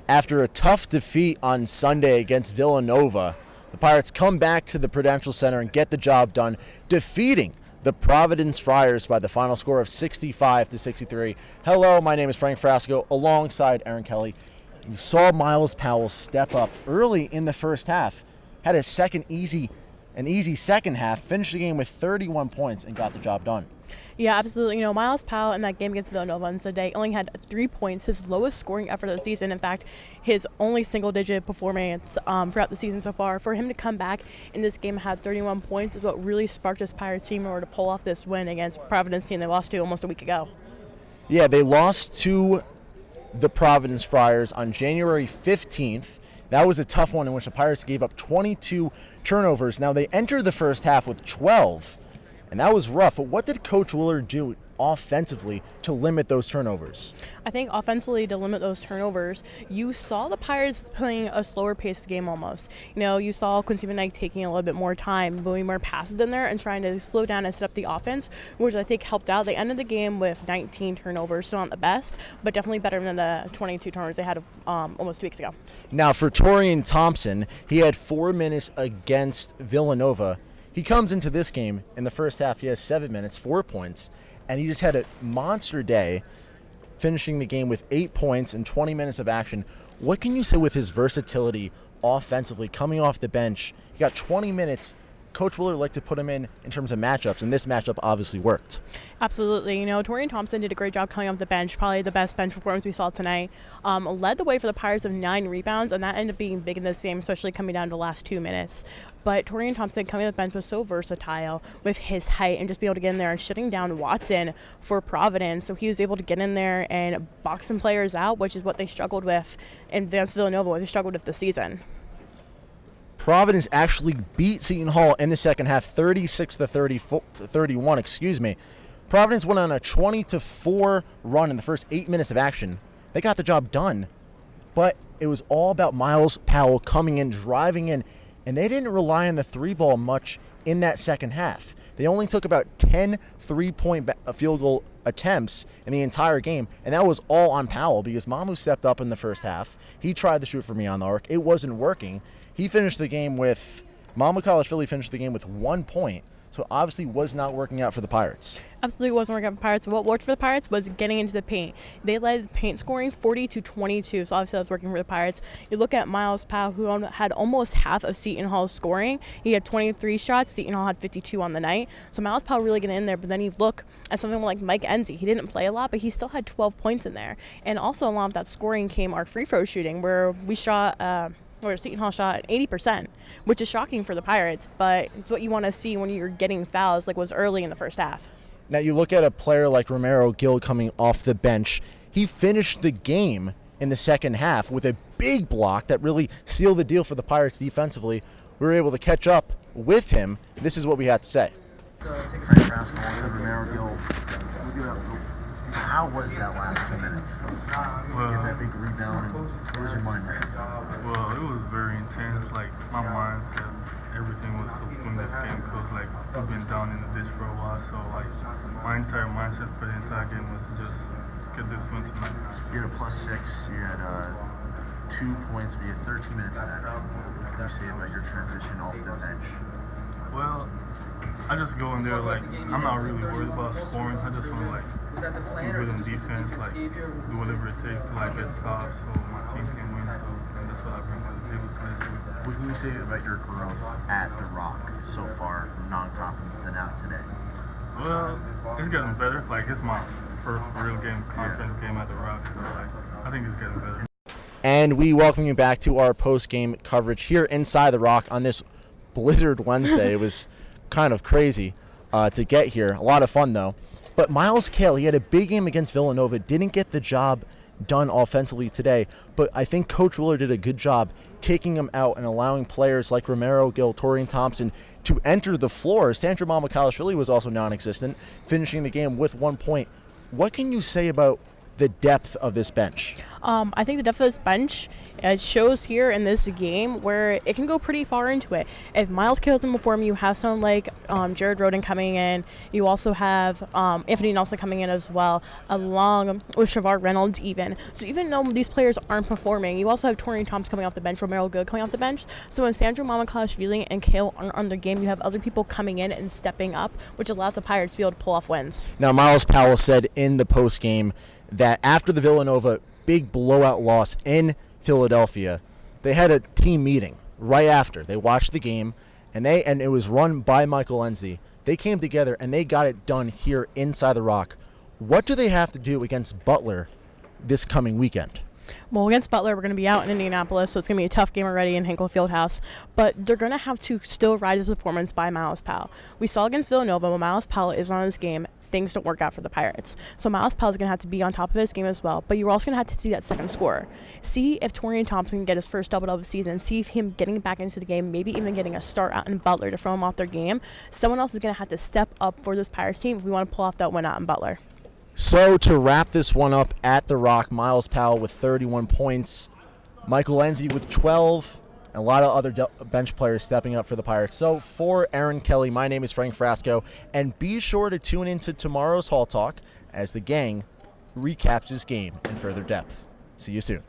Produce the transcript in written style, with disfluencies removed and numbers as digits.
After a tough defeat on Sunday against Villanova, the Pirates come back to the Prudential Center and get the job done, defeating the Providence Friars by the final score of 65-63. Hello, my name is Frank Frasco, alongside Erin Kelly. You saw Miles Powell step up early in the first half, had an easy second half, finished the game with 31 points and got the job done. Yeah, absolutely. Miles Powell in that game against Villanova on Sunday only had 3 points, his lowest scoring effort of the season. In fact, his only single-digit performance throughout the season so far. For him to come back in this game and have 31 points is what really sparked this Pirates team in order to pull off this win against Providence team they lost to almost a week ago. Yeah, they lost to the Providence Friars on January 15th. That was a tough one in which the Pirates gave up 22 turnovers. Now, they entered the first half with 12, and that was rough. But what did Coach Willard do offensively to limit those turnovers? I think offensively to limit those turnovers, you saw the Pirates playing a slower paced game almost. You saw Quincy Van Dyke taking a little bit more time, moving more passes in there and trying to slow down and set up the offense, which I think helped out. They ended the game with 19 turnovers, still not the best, but definitely better than the 22 turnovers they had almost 2 weeks ago. Now, for Torian Thompson, he had 4 minutes against Villanova. He comes into this game in the first half, he has 7 minutes, 4 points, and he just had a monster day, finishing the game with 8 points and 20 minutes of action. What can you say with his versatility offensively, coming off the bench? He got 20 minutes. Coach Willard liked to put him in terms of matchups, and this matchup obviously worked. Absolutely. Torian Thompson did a great job coming off the bench, probably the best bench performance we saw tonight. Led the way for the Pirates of 9 rebounds, and that ended up being big in this game, especially coming down to the last 2 minutes. But Torian Thompson coming off the bench was so versatile with his height and just be able to get in there and shutting down Watson for Providence. So he was able to get in there and box some players out, which is what they struggled with in Villanova, what they struggled with this season. Providence actually beat Seton Hall in the second half, 36-31. Providence went on a 20-4 run in the first 8 minutes of action. They got the job done, but it was all about Miles Powell coming in, driving in, and they didn't rely on the 3-ball much in that second half. They only took about 10 3-point field goal attempts in the entire game, and that was all on Powell because Mamu stepped up in the first half. He tried to shoot for me on the arc. It wasn't working. He finished the game with, Philly finished the game with 1 point, so obviously was not working out for the Pirates. Absolutely wasn't working out for the Pirates. What worked for the Pirates was getting into the paint. They led paint scoring 40-22, so obviously that was working for the Pirates. You look at Miles Powell, who had almost half of Seton Hall's scoring. He had 23 shots. Seton Hall had 52 on the night. So Miles Powell really getting in there, but then you look at something like Mike Enzi. He didn't play a lot, but he still had 12 points in there. And also along with that scoring came our free throw shooting, where we shot where Seton Hall shot 80%, which is shocking for the Pirates, but it's what you want to see when you're getting fouls like was early in the first half. Now you look at a player like Gail coming off the bench. He finished the game in the second half with a big block that really sealed the deal for the Pirates defensively. We were able to catch up with him. This is what we had to say. How was that last 2 minutes? Well, that big rebound. What was your mind there? Well, it was very intense. Like, my mind said everything was to win this game because, like, we've been down in the ditch for a while. So, like, my entire mindset for the entire game was to just get this win tonight. You had a +6. You had 2 points, but you had 13 minutes of that. What can you say about your transition off the bench? Well, I just go in there, like, I'm not really worried about scoring. I just want to, like, do good on defense, like, do whatever it takes to, like, get stops so my team can win. So, and that's what I bring to the table tonight. So, what can you say about your growth at the Rock so far, from non-conference to now today? Well, it's getting better. Like, it's my first real game, conference game at the Rock, so, like, I think it's getting better. And we welcome you back to our post-game coverage here inside the Rock on this Blizzard Wednesday. It was kind of crazy to get here. A lot of fun, though. But Miles Cale, he had a big game against Villanova, didn't get the job done offensively today, but I think Coach Willard did a good job taking him out and allowing players like Gail, Torian Thompson to enter the floor. Sandra Mamakhalishvili was also non-existent, finishing the game with 1 point. What can you say about the depth of this bench? I think the depth of this bench shows here in this game where it can go pretty far into it. If Miles kills in before him, you have someone like Jared Roden coming in. You also have Anthony Nelson coming in as well, along with Shavar Reynolds even. So even though these players aren't performing, you also have Torian Thompson coming off the bench, Romero Good coming off the bench. So when Sandro Mamakashvili and Gail aren't on their game, you have other people coming in and stepping up, which allows the Pirates to be able to pull off wins. Now, Miles Powell said in the postgame that after the Villanova big blowout loss in Philadelphia, they had a team meeting right after. They watched the game, and it was run by Michael Lindsay. They came together, and they got it done here inside the Rock. What do they have to do against Butler this coming weekend? Well, against Butler, we're going to be out in Indianapolis, so it's going to be a tough game already in Hinkle Fieldhouse. But they're going to have to still ride his performance by Miles Powell. We saw against Villanova when Miles Powell is on his game, things don't work out for the Pirates. So Miles Powell is going to have to be on top of his game as well. But you're also going to have to see that second scorer. See if Torian Thompson can get his first double of the season. See if him getting back into the game, maybe even getting a start out in Butler to throw him off their game. Someone else is going to have to step up for this Pirates team if we want to pull off that win out in Butler. So to wrap this one up at the Rock, Miles Powell with 31 points, Michael Lindsay with 12, and a lot of other bench players stepping up for the Pirates. So for Erin Kelly, my name is Frank Frasco, and be sure to tune into tomorrow's Hall Talk as the gang recaps this game in further depth. See you soon.